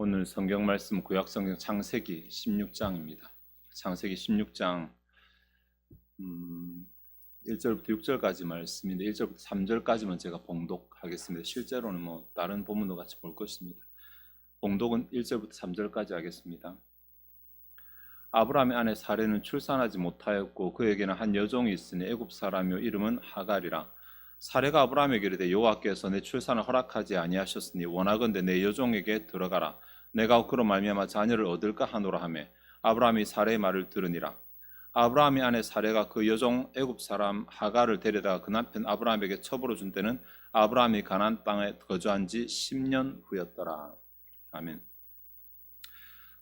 오늘 성경 말씀 구약성경 창세기 16장입니다. 창세기 16장 1절부터 6절까지 말씀인데 1절부터 3절까지만 제가 봉독하겠습니다. 실제로는 다른 본문도 같이 볼 것입니다. 봉독은 1절부터 3절까지 하겠습니다. 아브라함의 아내 사레는 출산하지 못하였고 그에게는 한 여종이 있으니 애굽 사람이요 이름은 하갈이라. 사레가 아브라함에게 이르되 여호와께서 내 출산을 허락하지 아니하셨으니 원하건대 내 여종에게 들어가라. 내가 그로 말미암아 자녀를 얻을까 하노라 하며 아브라함이 사레의 말을 들으니라. 아브라함의 아내 사레가 그 여종 애굽 사람 하갈을 데려다가 그 남편 아브라함에게 첩으로 준 때는 아브라함이 가나안 땅에 거주한 지 10년 후였더라. 아멘.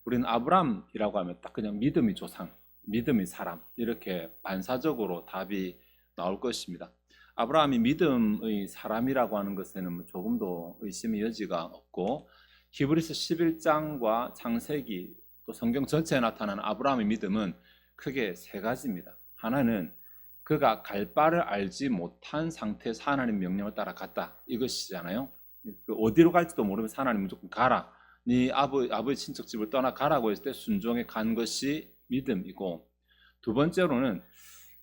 우리는 아브라함이라고 하면 딱 그냥 믿음의 조상, 믿음의 사람 이렇게 반사적으로 답이 나올 것입니다. 아브라함이 믿음의 사람이라고 하는 것에는 조금도 의심의 여지가 없고 히브리서 11장과 창세기 또 성경 전체에 나타나는 아브라함의 믿음은 크게 세 가지입니다. 하나는 그가 갈 바를 알지 못한 상태에서 하나님 명령을 따라 갔다 이것이잖아요. 어디로 갈지도 모르면서 하나님 무조건 가라, 네 아버지 친척집을 떠나 가라고 했을 때 순종해 간 것이 믿음이고, 두 번째로는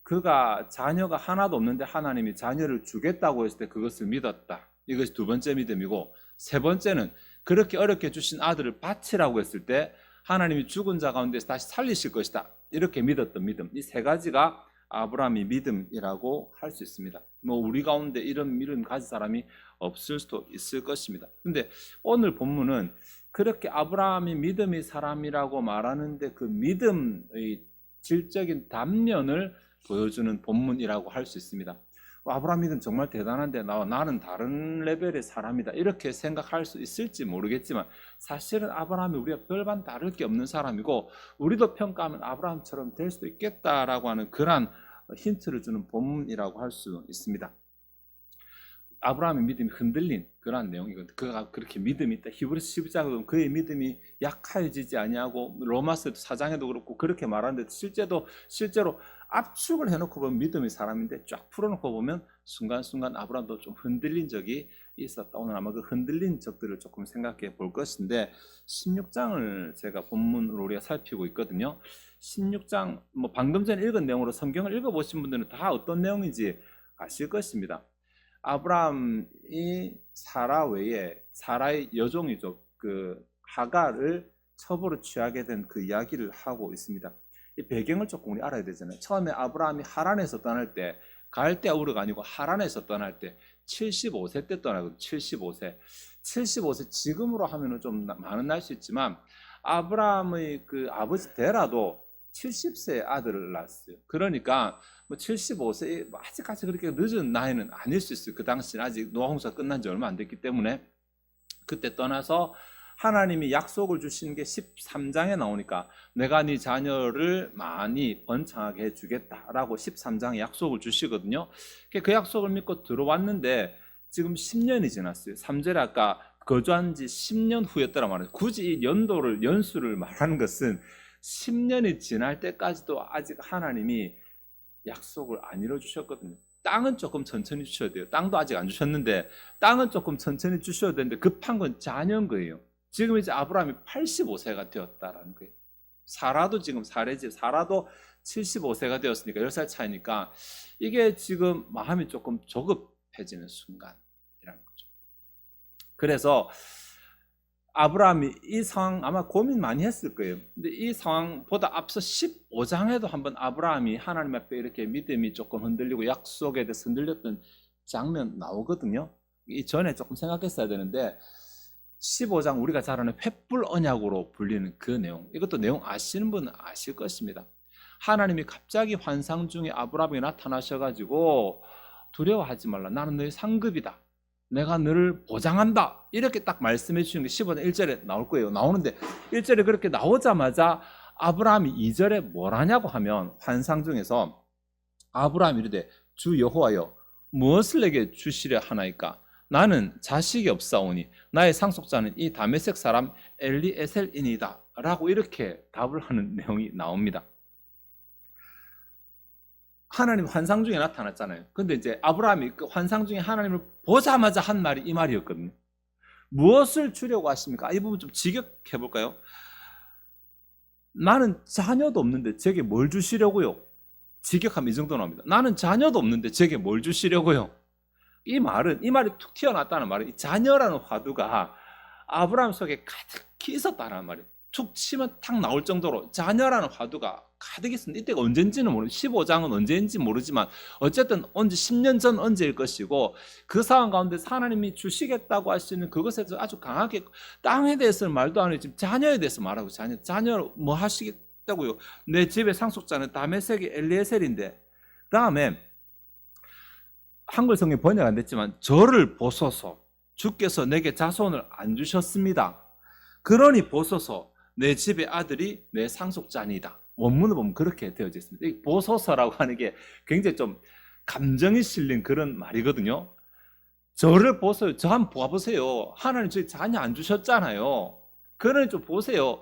그가 자녀가 하나도 없는데 하나님이 자녀를 주겠다고 했을 때 그것을 믿었다, 이것이 두 번째 믿음이고, 세 번째는 그렇게 어렵게 주신 아들을 바치라고 했을 때 하나님이 죽은 자 가운데서 다시 살리실 것이다, 이렇게 믿었던 믿음, 이 세 가지가 아브라함의 믿음이라고 할 수 있습니다. 우리 가운데 이런 믿음 가진 사람이 없을 수도 있을 것입니다. 근데 오늘 본문은 그렇게 아브라함이 믿음의 사람이라고 말하는데 그 믿음의 질적인 단면을 보여주는 본문이라고 할 수 있습니다. 아브라함 믿음 정말 대단한데 나는 다른 레벨의 사람이다, 이렇게 생각할 수 있을지 모르겠지만 사실은 아브라함이 우리가 별반 다를 게 없는 사람이고 우리도 평가하면 아브라함처럼 될 수도 있겠다라고 하는 그러한 힌트를 주는 본문이라고 할 수 있습니다. 아브라함의 믿음이 흔들린 그러한 내용이거든요. 그가 그렇게 믿음이 있다. 히브리서 12장에 보면 그의 믿음이 약하여지지 아니하고, 로마서 4장에도 그렇고 그렇게 말하는데 실제로 압축을 해놓고 보면 믿음의 사람인데 쫙 풀어놓고 보면 순간순간 아브라함도 좀 흔들린 적이 있었다. 오늘 아마 그 흔들린 적들을 조금 생각해 볼 것인데 16장을 제가 본문으로 우리가 살피고 있거든요. 16장 방금 전에 읽은 내용으로 성경을 읽어보신 분들은 다 어떤 내용인지 아실 것입니다. 아브라함이 사라 외에 사라의 여종이죠, 그 하갈을 첩으로 취하게 된 그 이야기를 하고 있습니다. 이 배경을 조금 우리 알아야 되잖아요. 처음에 아브라함이 하란에서 떠날 때, 갈대아우르가 아니고 하란에서 떠날 때 75세 때 떠나거든요. 75세 지금으로 하면은 좀 많은 날 수 있지만 아브라함의 그 아버지 데라도 70세의 아들을 낳았어요. 그러니까 75세 아직까지 그렇게 늦은 나이는 아닐 수 있어요. 그 당시는 아직 노아 홍수가 끝난 지 얼마 안 됐기 때문에. 그때 떠나서 하나님이 약속을 주신 게 13장에 나오니까 내가 네 자녀를 많이 번창하게 해주겠다라고 13장에 약속을 주시거든요. 그 약속을 믿고 들어왔는데 지금 10년이 지났어요. 3절에 아까 거주한 지 10년 후였다라 말해요. 굳이 이 연수를 말하는 것은 10년이 지날 때까지도 아직 하나님이 약속을 안 이뤄주셨거든요. 땅은 조금 천천히 주셔야 돼요. 땅도 아직 안 주셨는데 땅은 조금 천천히 주셔야 되는데 급한 건 자녀인 거예요. 지금 이제 아브라함이 85세가 되었다라는 거예요. 사라도 지금 사라도 75세가 되었으니까 10살 차이니까 이게 지금 마음이 조금 조급해지는 순간이라는 거죠. 그래서 아브라함이 이 상황 아마 고민 많이 했을 거예요. 근데 이 상황보다 앞서 15장에도 한번 아브라함이 하나님 앞에 이렇게 믿음이 조금 흔들리고 약속에 대해서 흔들렸던 장면 나오거든요. 이 전에 조금 생각했어야 되는데 15장 우리가 잘 아는 횃불 언약으로 불리는 그 내용, 이것도 내용 아시는 분은 아실 것입니다. 하나님이 갑자기 환상 중에 아브라함에게 나타나셔가지고 두려워하지 말라, 나는 너의 상급이다, 내가 너를 보장한다, 이렇게 딱 말씀해 주시는 게 15장 1절에 나올 거예요. 나오는데 1절에 그렇게 나오자마자 아브라함이 2절에 뭘 하냐고 하면 환상 중에서 아브라함이 이르되 주 여호와여 무엇을 내게 주시려 하나이까, 나는 자식이 없사오니 나의 상속자는 이 다메섹 사람 엘리에셀이니이다 라고 이렇게 답을 하는 내용이 나옵니다. 하나님 환상 중에 나타났잖아요. 근데 이제 아브라함이 그 환상 중에 하나님을 보자마자 한 말이 이 말이었거든요. 무엇을 주려고 하십니까? 이 부분 좀 직역해 볼까요? 나는 자녀도 없는데 제게 뭘 주시려고요? 직역하면 이 정도 나옵니다. 나는 자녀도 없는데 제게 뭘 주시려고요? 이 말이 툭 튀어나왔다는 말은 이 자녀라는 화두가 아브라함 속에 가득히 있었다는 말이에요. 툭 치면 탁 나올 정도로 자녀라는 화두가 가득 있습니다. 이때가 언젠지는 모르고 15장은 언제인지 모르지만 어쨌든 언제 10년 전 언제일 것이고 그 상황 가운데 하나님이 주시겠다고 하시는 그것에 대해서 아주 강하게 땅에 대해서는 말도 안 해요. 지금 자녀에 대해서 말하고 자녀 뭐 하시겠다고요? 내 집의 상속자는 다메섹의 엘리에셀인데 그 다음에 한글 성경이 번역 안 됐지만 저를 보소서 주께서 내게 자손을 안 주셨습니다. 그러니 보소서 내 집의 아들이 내 상속자니다. 원문을 보면 그렇게 되어져 있습니다. 이 보소서라고 하는 게 굉장히 좀 감정이 실린 그런 말이거든요. 저를 보세요. 저 한번 봐보세요. 하나님 저희 자녀 안 주셨잖아요. 그러니 좀 보세요.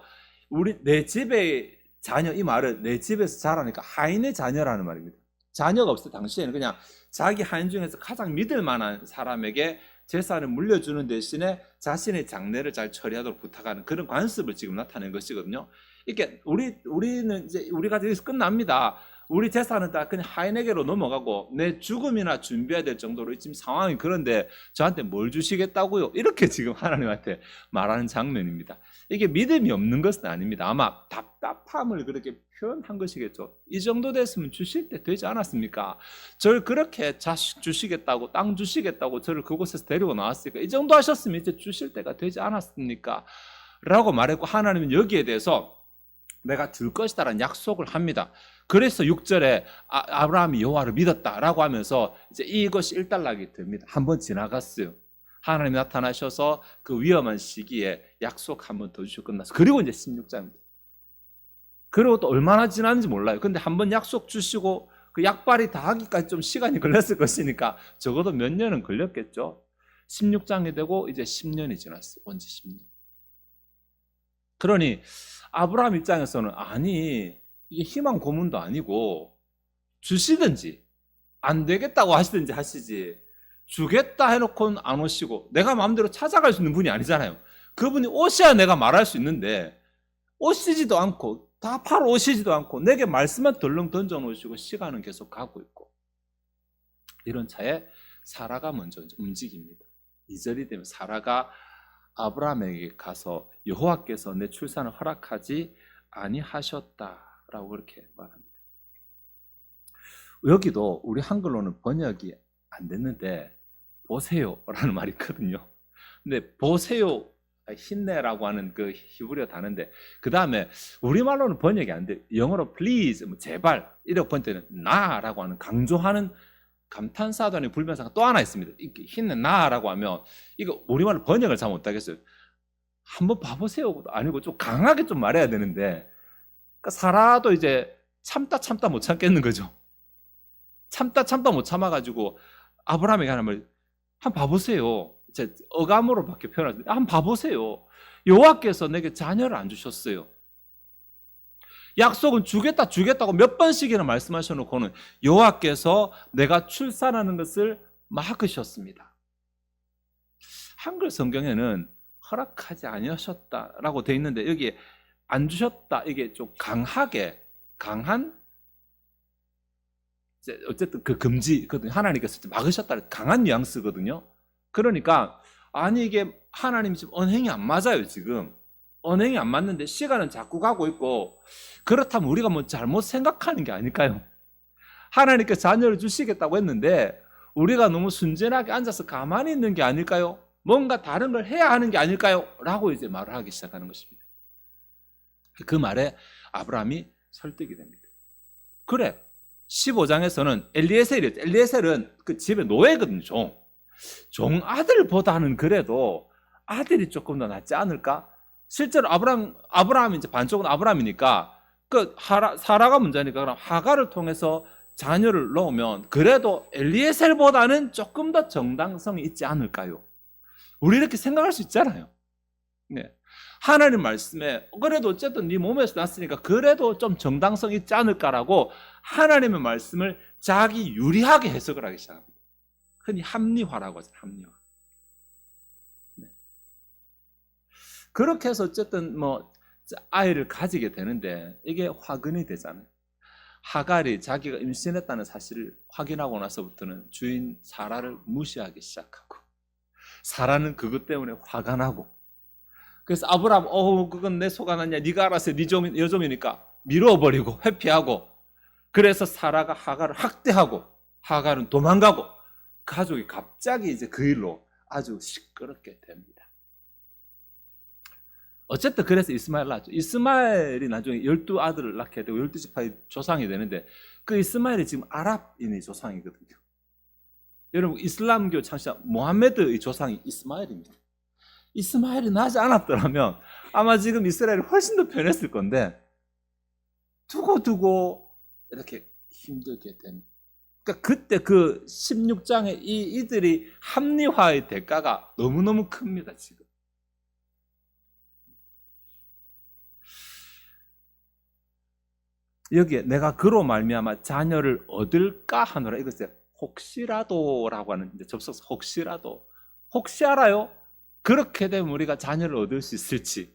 내 집의 자녀, 이 말은 내 집에서 자라니까 하인의 자녀라는 말입니다. 자녀가 없을 당시에는 그냥 자기 하인 중에서 가장 믿을 만한 사람에게 재산을 물려주는 대신에 자신의 장례를 잘 처리하도록 부탁하는 그런 관습을 지금 나타낸 것이거든요. 이게 우리는 이제 우리가 여기서 끝납니다. 우리 재산은 다 그냥 하인에게로 넘어가고 내 죽음이나 준비해야 될 정도로 지금 상황이 그런데 저한테 뭘 주시겠다고요? 이렇게 지금 하나님한테 말하는 장면입니다. 이게 믿음이 없는 것은 아닙니다. 아마 답답함을 그렇게 표현한 것이겠죠. 이 정도 됐으면 주실 때 되지 않았습니까? 저를 그렇게 자식 주시겠다고 땅 주시겠다고 저를 그곳에서 데리고 나왔으니까 이 정도 하셨으면 이제 주실 때가 되지 않았습니까? 라고 말했고 하나님은 여기에 대해서 내가 줄 것이다라는 약속을 합니다. 그래서 6절에 아브라함이 여호와를 믿었다라고 하면서 이제 이것이 일단락이 됩니다. 한번 지나갔어요. 하나님이 나타나셔서 그 위험한 시기에 약속 한 번 더 주시고 끝났어요. 그리고 이제 16장입니다. 그리고 또 얼마나 지났는지 몰라요. 근데 한번 약속 주시고 그 약발이 다 하기까지 좀 시간이 걸렸을 것이니까 적어도 몇 년은 걸렸겠죠. 16장이 되고 이제 10년이 지났어요. 언제 10년. 그러니 아브라함 입장에서는 아니 이게 희망 고문도 아니고 주시든지 안 되겠다고 하시든지 하시지 주겠다 해놓고는 안 오시고 내가 마음대로 찾아갈 수 있는 분이 아니잖아요. 그분이 오셔야 내가 말할 수 있는데 오시지도 않고 다 바로 오시지도 않고 내게 말씀만 덜렁 던져놓으시고 시간은 계속 가고 있고 이런 차에 사라가 먼저 움직입니다. 2절이 되면 사라가 아브라함에게 가서 여호와께서 내 출산을 허락하지 아니하셨다라고 그렇게 말합니다. 여기도 우리 한글로는 번역이 안 됐는데 보세요라는 말이 있거든요. 근데 보세요 힘내라고 하는 그 히브리어 단어인데 그 다음에 우리말로는 번역이 안 돼. 영어로 please 제발 이렇게 번역되는 나라고 하는 강조하는 감탄사도 아니고 불변사가 또 하나 있습니다. 힘내 나라고 하면 이거 우리말로 번역을 잘 못하겠어요. 한번 봐보세요 아니고 좀 강하게 좀 말해야 되는데 그러니까 사라도 이제 참다 못 참겠는 거죠. 참다 못 참아가지고 아브라함에게 하는 말 한번 봐보세요. 제 어감으로밖에 표현하지 한번 봐보세요. 여호와께서 내게 자녀를 안 주셨어요. 약속은 주겠다고 몇 번씩이나 말씀하셔놓고는 여호와께서 내가 출산하는 것을 막으셨습니다. 한글 성경에는 허락하지 아니하셨다라고 되어 있는데 여기 안 주셨다 이게 좀 강한 어쨌든 그 금지거든요. 하나님께서 막으셨다 강한 뉘앙스거든요. 그러니까 아니 이게 하나님 지금 언행이 안 맞아요. 지금 언행이 안 맞는데 시간은 자꾸 가고 있고 그렇다면 우리가 뭐 잘못 생각하는 게 아닐까요? 하나님께 자녀를 주시겠다고 했는데 우리가 너무 순전하게 앉아서 가만히 있는 게 아닐까요? 뭔가 다른 걸 해야 하는 게 아닐까요? 라고 이제 말을 하기 시작하는 것입니다. 그 말에 아브라함이 설득이 됩니다. 그래 15장에서는 엘리에셀은 그 집의 노예거든요. 종 아들보다는 그래도 아들이 조금 더 낫지 않을까? 실제로 아브라함이 이제 반쪽은 아브라함이니까 그 사라가 문제니까 그럼 하갈을 통해서 자녀를 넣으면 그래도 엘리에셀보다는 조금 더 정당성이 있지 않을까요? 우리 이렇게 생각할 수 있잖아요. 네. 하나님 말씀에 그래도 어쨌든 네 몸에서 났으니까 그래도 좀 정당성 있지 않을까라고 하나님의 말씀을 자기 유리하게 해석을 하기 시작합니다. 흔히 합리화라고 하죠. 합리화. 네. 그렇게 해서 어쨌든 뭐 아이를 가지게 되는데 이게 화근이 되잖아요. 하갈이 자기가 임신했다는 사실을 확인하고 나서부터는 주인 사라를 무시하기 시작하고, 사라는 그것 때문에 화가 나고, 그래서 아브라함, 그건 내 속 아니냐, 네가 알아서 네 여종이니까 밀어버리고 회피하고, 그래서 사라가 하갈을 학대하고 하갈은 도망가고, 가족이 갑자기 이제 그 일로 아주 시끄럽게 됩니다. 어쨌든 그래서 이스마엘 낳았죠. 이스마엘이 나중에 12아들을 낳게 되고 12지파의 조상이 되는데, 그 이스마엘이 지금 아랍인의 조상이거든요. 여러분, 이슬람교 창시자 모하메드의 조상이 이스마엘입니다. 이스마엘이 나지 않았더라면 아마 지금 이스라엘이 훨씬 더 편했을 건데, 두고 이렇게 힘들게 됩니다. 그러니까 그때 그 16장에 이들이 합리화의 대가가 너무너무 큽니다, 지금. 여기에 내가 그로 말미암아 자녀를 얻을까 하노라. 이것을 혹시라도라고 하는 접속사, 혹시 알아요? 그렇게 되면 우리가 자녀를 얻을 수 있을지.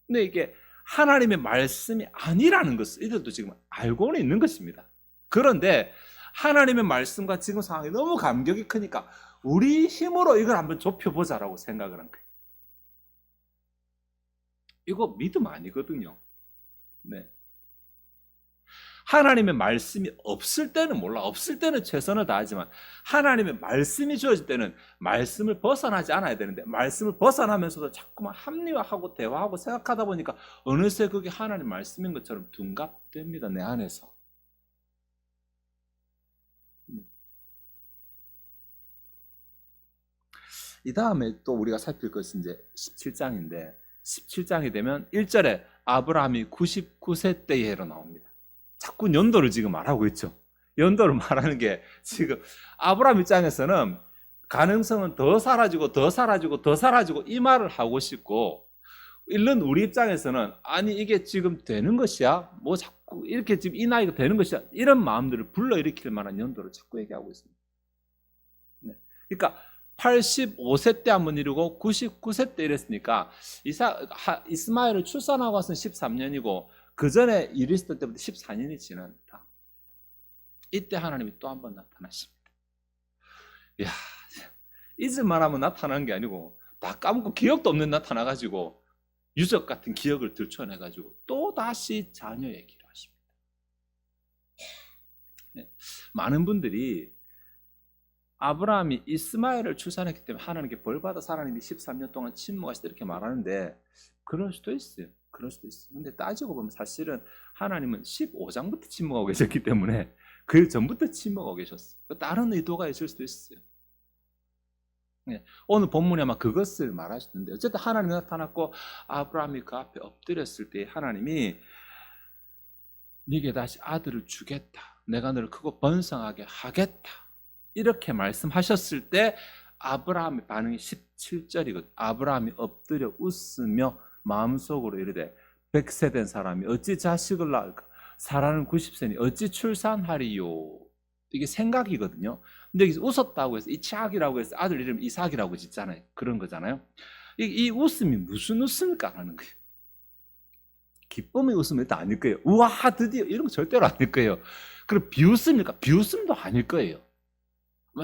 근데 이게 하나님의 말씀이 아니라는 것을 이들도 지금 알고는 있는 것입니다. 그런데 하나님의 말씀과 지금 상황이 너무 감격이 크니까 우리 힘으로 이걸 한번 좁혀보자라고 생각을 한 거예요. 이거 믿음 아니거든요. 네. 하나님의 말씀이 없을 때는 몰라. 없을 때는 최선을 다하지만 하나님의 말씀이 주어질 때는 말씀을 벗어나지 않아야 되는데, 말씀을 벗어나면서도 자꾸만 합리화하고 대화하고 생각하다 보니까 어느새 그게 하나님 말씀인 것처럼 둔갑됩니다, 내 안에서. 이 다음에 또 우리가 살필 것은 이제 17장인데, 17장이 되면 1절에 아브라함이 99세 때에로 나옵니다. 자꾸 연도를 지금 말하고 있죠. 연도를 말하는 게 지금 아브라함 입장에서는 가능성은 더 사라지고 더 사라지고 더 사라지고 이 말을 하고 싶고, 이런 우리 입장에서는 아니 이게 지금 되는 것이야? 뭐 자꾸 이렇게 지금 이 나이가 되는 것이야? 이런 마음들을 불러일으킬 만한 연도를 자꾸 얘기하고 있습니다. 네. 그러니까 85세 때 한번 이루고 99세 때 이랬으니까 이스마엘을 출산하고 와서는 13년이고 그 전에 일이 있었을 때부터 14년이 지났다. 이때 하나님이 또 한 번 나타나십니다. 이야, 잊을만 하면 나타나는 게 아니고 다 까먹고 기억도 없는 나타나가지고 유적 같은 기억을 들춰내가지고 또 다시 자녀 얘기를 하십니다. 네. 많은 분들이 아브라함이 이스마엘을 출산했기 때문에 하나님께 벌받아 하나님이 13년 동안 침묵하시다 이렇게 말하는데, 그럴 수도 있어요. 그럴 수도 있어요. 근데 따지고 보면 사실은 하나님은 15장부터 침묵하고 계셨기 때문에 그 전부터 침묵하고 계셨어요. 다른 의도가 있을 수도 있어요. 네. 오늘 본문에 아마 그것을 말하시는데, 어쨌든 하나님이 나타났고 아브라함이 그 앞에 엎드렸을 때 하나님이 네게 다시 아들을 주겠다. 내가 너를 크고 번성하게 하겠다. 이렇게 말씀하셨을 때 아브라함의 반응이 17절이거든요. 아브라함이 엎드려 웃으며 마음속으로 이르되 100세 된 사람이 어찌 자식을 낳을까? 사라는 90세니 어찌 출산하리요? 이게 생각이거든요. 근데 여기서 웃었다고 해서 이삭이라고 해서 아들 이름 이삭이라고 짓잖아요. 그런 거잖아요. 이 웃음이 무슨 웃음일까 하는 거예요. 기쁨의 웃음은 일단 아닐 거예요. 우와 드디어 이런 거 절대로 아닐 거예요. 그리고 비웃음일까? 비웃음도 아닐 거예요.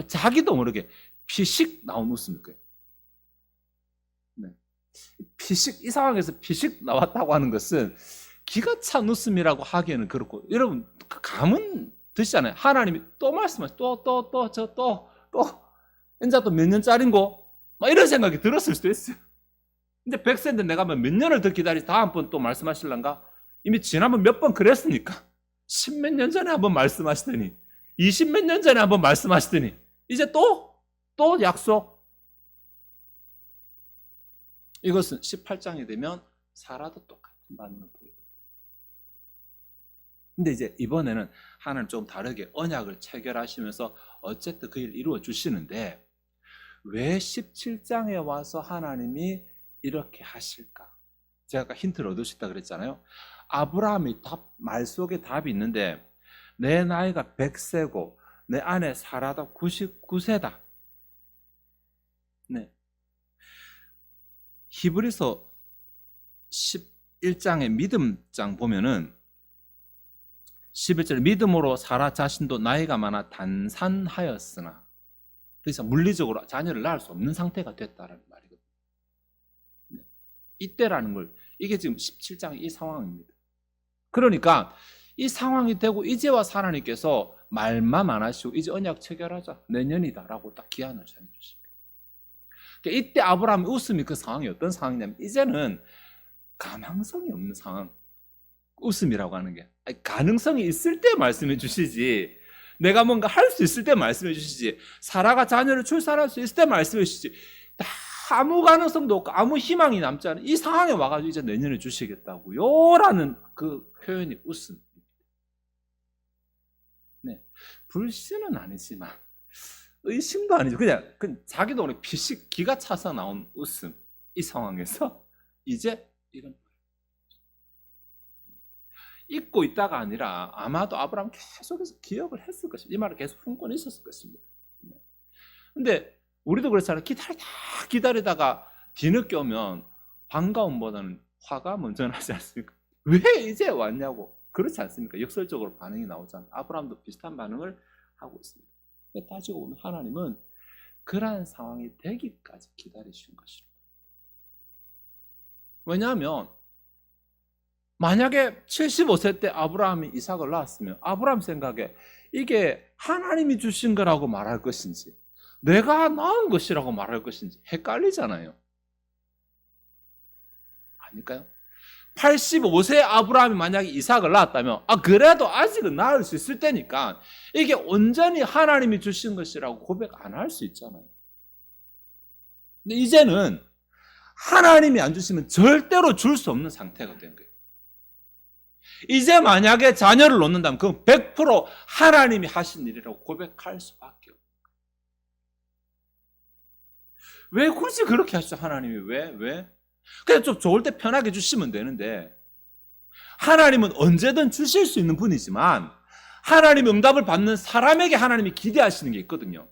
자기도 모르게 피식 나온 웃음일 거예요. 네. 피식, 이 상황에서 피식 나왔다고 하는 것은 기가 찬 웃음이라고 하기에는 그렇고, 여러분 그 감은 드시잖아요. 하나님이 또 말씀하시, 또 이제 또 몇 년짜린고 막 이런 생각이 들었을 수도 있어요. 근데 100세인데 내가 몇 년을 더 기다리 다음번 또 말씀하실란가? 이미 지난번 몇 번 그랬으니까 10몇 년 전에 한번 말씀하시더니 20몇 년 전에 한번 말씀하시더니 이제 또 약속. 이것은 18장이 되면 사라도 똑같은 반응을 보이거든요. 근데 이제 이번에는 하나님 좀 다르게 언약을 체결하시면서 어쨌든 그 일 이루어 주시는데, 왜 17장에 와서 하나님이 이렇게 하실까? 제가 아까 힌트를 얻을 수 있다 그랬잖아요. 아브라함이 말 속에 답이 있는데, 내 나이가 100세고 내 아내 사라다 99세다. 네. 히브리서 11장의 믿음장 보면은 11절에 믿음으로 사라 자신도 나이가 많아 단산하였으나 더 이상 물리적으로 자녀를 낳을 수 없는 상태가 됐다라는 말이거든요. 네. 이때라는 걸, 이게 지금 17장 이 상황입니다. 그러니까 이 상황이 되고 이제 와서 하나님께서 말만 안 하시고 이제 언약 체결하자, 내년이다라고 딱 기한을 정해주십니다. 그러니까 이때 아브라함이 웃음이 그 상황이 어떤 상황이냐면, 이제는 가망성이 없는 상황, 웃음이라고 하는 게 가능성이 있을 때 말씀해 주시지, 내가 뭔가 할 수 있을 때 말씀해 주시지, 사라가 자녀를 출산할 수 있을 때 말씀해 주시지, 아무 가능성도 없고 아무 희망이 남지 않은 이 상황에 와가지고 이제 내년에 주시겠다고요 라는 그 표현이 웃음. 네, 불신은 아니지만 의심도 아니죠. 그냥 자기도 오늘 피식 기가 차서 나온 웃음. 이 상황에서 이제 이런 잊고 있다가 아니라 아마도 아브라함 계속해서 기억을 했을 것입니다. 이 말을 계속 품고 있었을 것입니다. 근데 우리도 그렇잖아요. 기다리다가 뒤늦게 오면 반가움보다는 화가 먼저 나지 않습니까? 왜 이제 왔냐고. 그렇지 않습니까? 역설적으로 반응이 나오잖아요. 아브라함도 비슷한 반응을 하고 있습니다. 따지고 보면 하나님은 그러한 상황이 되기까지 기다리신 것입니다. 왜냐하면 만약에 75세 때 아브라함이 이삭을 낳았으면 아브라함 생각에 이게 하나님이 주신 거라고 말할 것인지 내가 낳은 것이라고 말할 것인지 헷갈리잖아요. 아닐까요? 85세 아브라함이 만약에 이삭을 낳았다면 그래도 아직은 낳을 수 있을 때니까 이게 온전히 하나님이 주신 것이라고 고백 안 할 수 있잖아요. 근데 이제는 하나님이 안 주시면 절대로 줄 수 없는 상태가 된 거예요. 이제 만약에 자녀를 놓는다면 그건 100% 하나님이 하신 일이라고 고백할 수밖에 없어요. 왜 굳이 그렇게 하시죠? 하나님이 왜? 그냥 좀 좋을 때 편하게 주시면 되는데, 하나님은 언제든 주실 수 있는 분이지만 하나님의 응답을 받는 사람에게 하나님이 기대하시는 게 있거든요.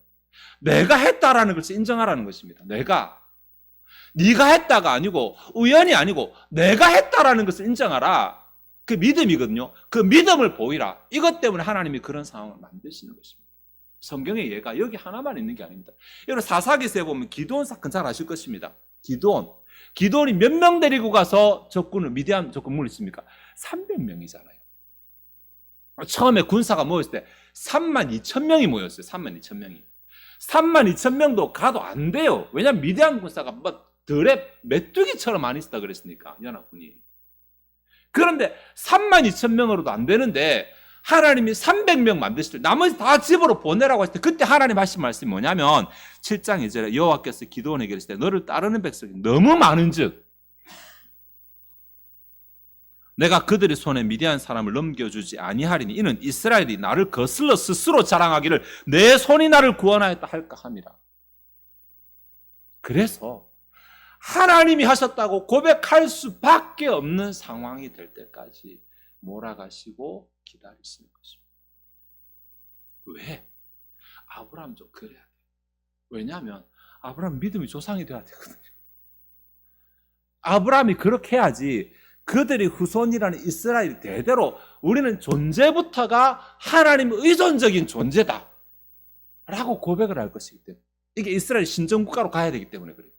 내가 했다라는 것을 인정하라는 것입니다. 네가 했다가 아니고 우연이 아니고 내가 했다라는 것을 인정하라. 그 믿음이거든요. 그 믿음을 보이라. 이것 때문에 하나님이 그런 상황을 만드시는 것입니다. 성경의 예가 여기 하나만 있는 게 아닙니다. 여러분 사사기서에 보면 기드온 사건 잘 아실 것입니다. 기드온이 몇 명 데리고 가서 미디안 적군을 물리칩니까? 300명이잖아요. 처음에 군사가 모였을 때 32,000명이 모였어요. 32,000명이. 32,000명도 가도 안 돼요. 왜냐하면 미디안 군사가 들에 메뚜기처럼 많이 있었다 그랬으니까, 연합군이. 그런데 32,000명으로도 안 되는데 하나님이 300명 만드실 때 나머지 다 집으로 보내라고 했을 때 그때 하나님 하신 말씀이 뭐냐면 7장 2절에 여호와께서 기드온에게 이르시되 너를 따르는 백성이 너무 많은즉 내가 그들의 손에 미디안 사람을 넘겨주지 아니하리니 이는 이스라엘이 나를 거슬러 스스로 자랑하기를 내 손이 나를 구원하였다 할까 함이라. 그래서 하나님이 하셨다고 고백할 수밖에 없는 상황이 될 때까지 몰아가시고 기다리시는 것입니다. 왜? 아브라함도 그래야 돼요. 왜냐하면 아브라함 믿음이 조상이 돼야 되거든요. 아브라함이 그렇게 해야지 그들의 후손이라는 이스라엘이 대대로 우리는 존재부터가 하나님 의존적인 존재다 라고 고백을 할 것이기 때문에, 이게 이스라엘 신정국가로 가야 되기 때문에 그래요.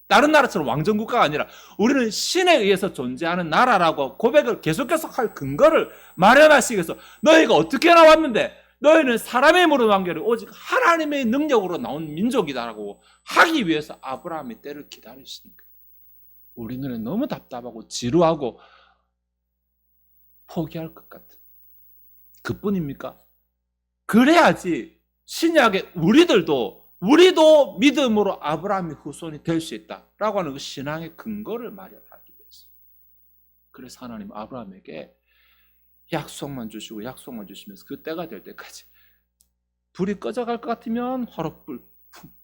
다른 나라처럼 왕정국가가 아니라 우리는 신에 의해서 존재하는 나라라고 고백을 계속해서 할 근거를 마련하시기 위해서 너희가 어떻게 나왔는데 너희는 사람의 힘으로 나온 게 아니라 오직 하나님의 능력으로 나온 민족이다라고 하기 위해서 아브라함이 때를 기다리시는 거예요. 우리 눈에 너무 답답하고 지루하고 포기할 것 같은 그뿐입니까? 그래야지 신약의 우리도 믿음으로 아브라함의 후손이 될 수 있다라고 하는 그 신앙의 근거를 마련하기 위해서. 그래서 하나님 아브라함에게 약속만 주시면서 그 때가 될 때까지 불이 꺼져갈 것 같으면 화롯불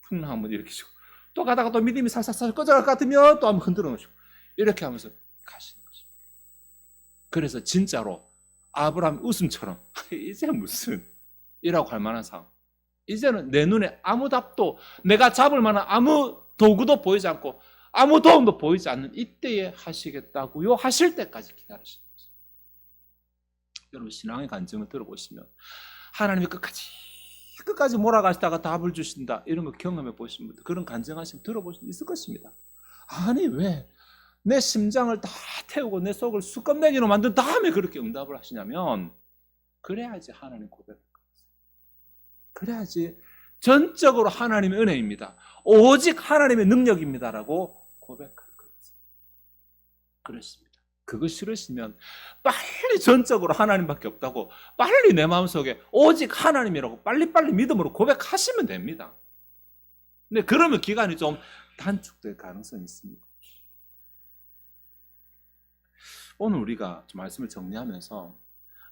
풍 한번 이렇게 주고, 또 가다가 또 믿음이 살살 꺼져갈 것 같으면 또 한번 흔들어 놓으시고, 이렇게 하면서 가시는 것입니다. 그래서 진짜로 아브라함 웃음처럼 이제 무슨 이라고 할 만한 상황, 이제는 내 눈에 아무 답도, 내가 잡을 만한 아무 도구도 보이지 않고 아무 도움도 보이지 않는 이때에 하시겠다고요 하실 때까지 기다리시는 거죠. 여러분 신앙의 간증을 들어보시면 하나님이 끝까지 몰아가시다가 답을 주신다 이런 거 경험해 보신 분들, 그런 간증하시면 들어보실 수 있을 것입니다. 아니 왜 내 심장을 다 태우고 내 속을 수껍내기로 만든 다음에 그렇게 응답을 하시냐면, 그래야지 하나님 고백할 거예요. 그래야지 전적으로 하나님의 은혜입니다, 오직 하나님의 능력입니다라고 고백할 거예요. 그렇습니다. 그거 싫으시면 빨리 전적으로 하나님밖에 없다고 빨리 내 마음속에 오직 하나님이라고 빨리빨리 믿음으로 고백하시면 됩니다. 근데 그러면 기간이 좀 단축될 가능성이 있습니다. 오늘 우리가 좀 말씀을 정리하면서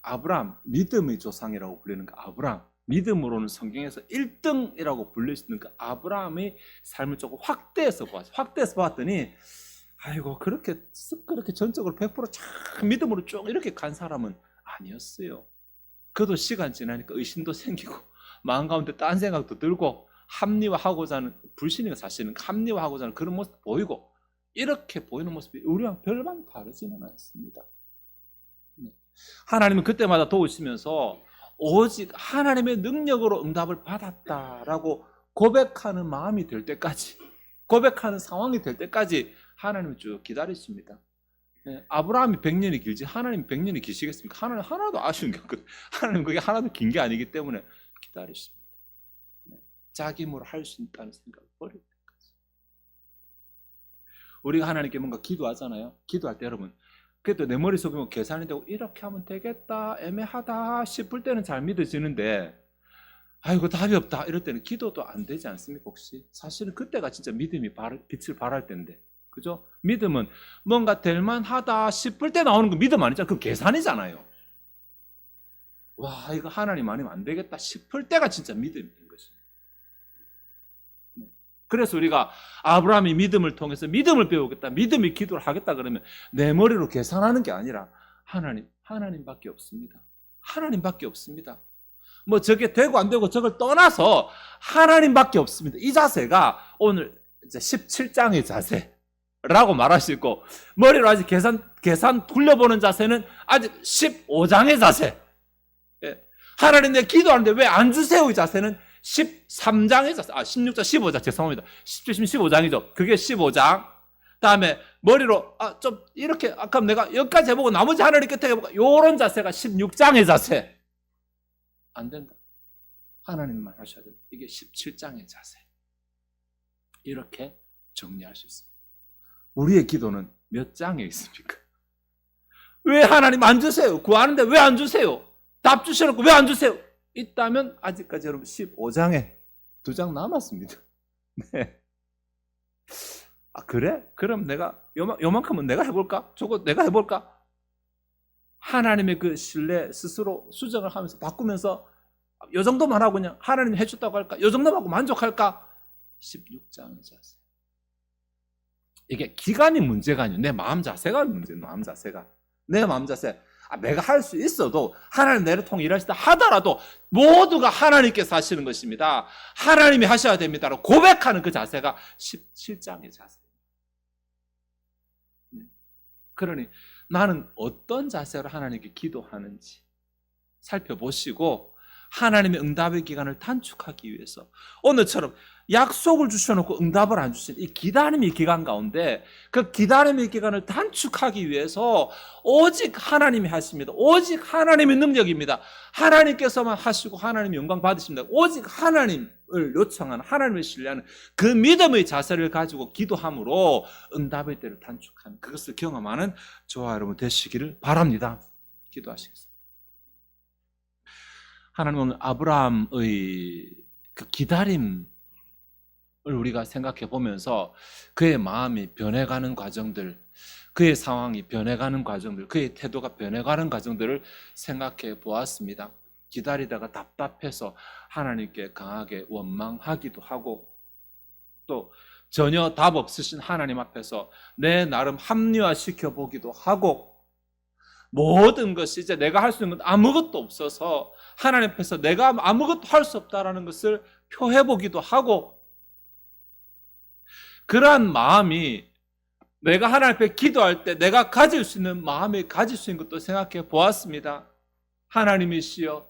아브라함, 믿음의 조상이라고 불리는 그 아브라함, 믿음으로는 성경에서 1등이라고 불릴 수 있는 그 아브라함의 삶을 조금 확대해서 보았어요. 확대해서 봤더니 아이고 그렇게 전적으로 100% 믿음으로 쭉 이렇게 간 사람은 아니었어요. 그도 시간 지나니까 의심도 생기고 마음 가운데 딴 생각도 들고 합리화하고자 하는, 불신이 사실은 합리화하고자 하는 그런 모습도 보이고, 이렇게 보이는 모습이 우리랑 별반 다르지는 않습니다. 하나님은 그때마다 도우시면서 오직 하나님의 능력으로 응답을 받았다라고 고백하는 마음이 될 때까지, 고백하는 상황이 될 때까지 하나님은 쭉 기다리십니다. 아브라함이 100년이 길지 하나님이 100년이 기시겠습니까? 하나님 하나도 아쉬운 게 없거든요. 하나님 그게 하나도 긴 게 아니기 때문에 기다리십니다. 자기 힘으로 할 수 있다는 생각을 버릴 때까지. 우리가 하나님께 뭔가 기도하잖아요. 기도할 때 여러분, 그래도 내 머릿속에 뭐 계산이 되고 이렇게 하면 되겠다, 애매하다 싶을 때는 잘 믿어지는데, 아이고 답이 없다 이럴 때는 기도도 안 되지 않습니까? 혹시 사실은 그때가 진짜 믿음이 빛을 발할 때인데, 그죠? 믿음은 뭔가 될만하다 싶을 때 나오는 거 믿음 아니잖아요. 그건 계산이잖아요. 와 이거 하나님 아니면 안 되겠다 싶을 때가 진짜 믿음인 것입니다. 그래서 우리가 아브라함이 믿음을 통해서 믿음을 배우겠다, 믿음의 기도를 하겠다 그러면 내 머리로 계산하는 게 아니라 하나님밖에 없습니다. 하나님밖에 없습니다. 뭐 저게 되고 안 되고 저걸 떠나서 하나님밖에 없습니다. 이 자세가 오늘 이제 17장의 자세라고 말할 수 있고, 머리로 아직 계산 굴려보는 자세는 아직 15장의 자세. 하나님 내 기도하는데 왜 안 주세요? 이 자세는 13장의 자세, 16장, 15장, 죄송합니다. 17, 15장이죠. 그게 15장. 다음에 머리로, 좀 이렇게, 아까 내가 여기까지 해보고 나머지 하나님 끝에 해볼까? 요런 자세가 16장의 자세. 안 된다. 하나님만 하셔야 된다. 이게 17장의 자세. 이렇게 정리할 수 있습니다. 우리의 기도는 몇 장에 있습니까? 왜 하나님 안 주세요? 구하는데 왜 안 주세요? 답 주셔놓고 왜 안 주세요? 있다면 아직까지 여러분 15장에 2장 남았습니다. 네. 그래? 그럼 내가 요만큼은 내가 해볼까? 저거 내가 해볼까? 하나님의 그 신뢰 스스로 수정을 하면서 바꾸면서 요 정도만 하고 그냥 하나님이 해줬다고 할까? 요 정도만 하고 만족할까? 16장의 자세. 이게 기간이 문제가 아니에요. 내 마음 자세가 문제예요. 마음 자세가. 내 마음 자세. 내가 할 수 있어도 하나님 내를 통해 일하시다 하더라도 모두가 하나님께서 하시는 것입니다. 하나님이 하셔야 됩니다라고 고백하는 그 자세가 17장의 자세입니다. 그러니 나는 어떤 자세로 하나님께 기도하는지 살펴보시고 하나님의 응답의 기간을 단축하기 위해서 오늘처럼 약속을 주셔놓고 응답을 안 주신 이 기다림의 기간 가운데 그 기다림의 기간을 단축하기 위해서 오직 하나님이 하십니다. 오직 하나님의 능력입니다. 하나님께서만 하시고 하나님의 영광 받으십니다. 오직 하나님을 요청하는, 하나님을 신뢰하는 그 믿음의 자세를 가지고 기도함으로 응답의 때를 단축하는, 그것을 경험하는 저와 여러분 되시기를 바랍니다. 기도하시겠습니다. 하나님, 오늘 아브라함의 그 기다림을 우리가 생각해 보면서 그의 마음이 변해가는 과정들, 그의 상황이 변해가는 과정들, 그의 태도가 변해가는 과정들을 생각해 보았습니다. 기다리다가 답답해서 하나님께 강하게 원망하기도 하고, 또 전혀 답 없으신 하나님 앞에서 내 나름 합리화시켜 보기도 하고, 모든 것이 이제 내가 할 수 있는 건 아무것도 없어서 하나님 앞에서 내가 아무것도 할 수 없다라는 것을 표해 보기도 하고, 그러한 마음이 내가 하나님 앞에 기도할 때 내가 가질 수 있는 마음에 가질 수 있는 것도 생각해 보았습니다. 하나님이시여,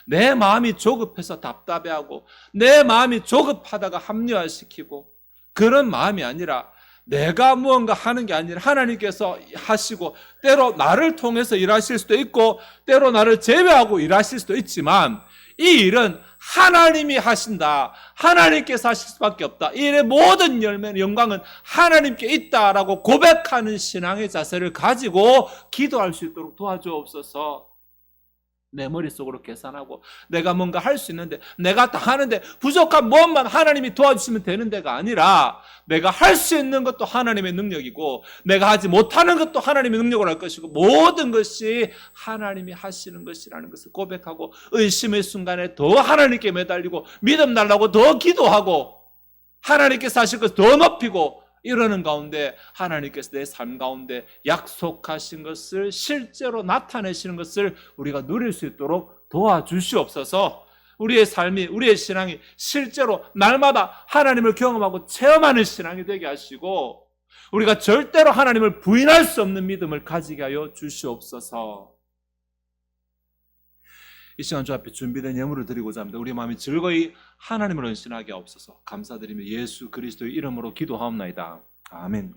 내 마음이 조급해서 답답해하고 내 마음이 조급하다가 합리화시키고 그런 마음이 아니라 내가 무언가 하는 게 아니라 하나님께서 하시고 때로 나를 통해서 일하실 수도 있고 때로 나를 제외하고 일하실 수도 있지만 이 일은 하나님이 하신다. 하나님께서 하실 수밖에 없다. 이 일의 모든 열매는 영광은 하나님께 있다라고 고백하는 신앙의 자세를 가지고 기도할 수 있도록 도와주옵소서. 내 머릿속으로 계산하고 내가 뭔가 할 수 있는데 내가 다 하는데 부족한 무엇만 하나님이 도와주시면 되는 데가 아니라 내가 할 수 있는 것도 하나님의 능력이고 내가 하지 못하는 것도 하나님의 능력으로 할 것이고 모든 것이 하나님이 하시는 것이라는 것을 고백하고 의심의 순간에 더 하나님께 매달리고 믿음 달라고 더 기도하고 하나님께서 하실 것을 더 높이고 이러는 가운데 하나님께서 내 삶 가운데 약속하신 것을 실제로 나타내시는 것을 우리가 누릴 수 있도록 도와주시옵소서. 우리의 삶이, 우리의 신앙이 실제로 날마다 하나님을 경험하고 체험하는 신앙이 되게 하시고 우리가 절대로 하나님을 부인할 수 없는 믿음을 가지게 하여 주시옵소서. 이 시간 주 앞에 준비된 예물을 드리고자 합니다. 우리 마음이 즐거이 하나님을 헌신하게 하옵소서. 감사드리며 예수 그리스도의 이름으로 기도하옵나이다. 아멘.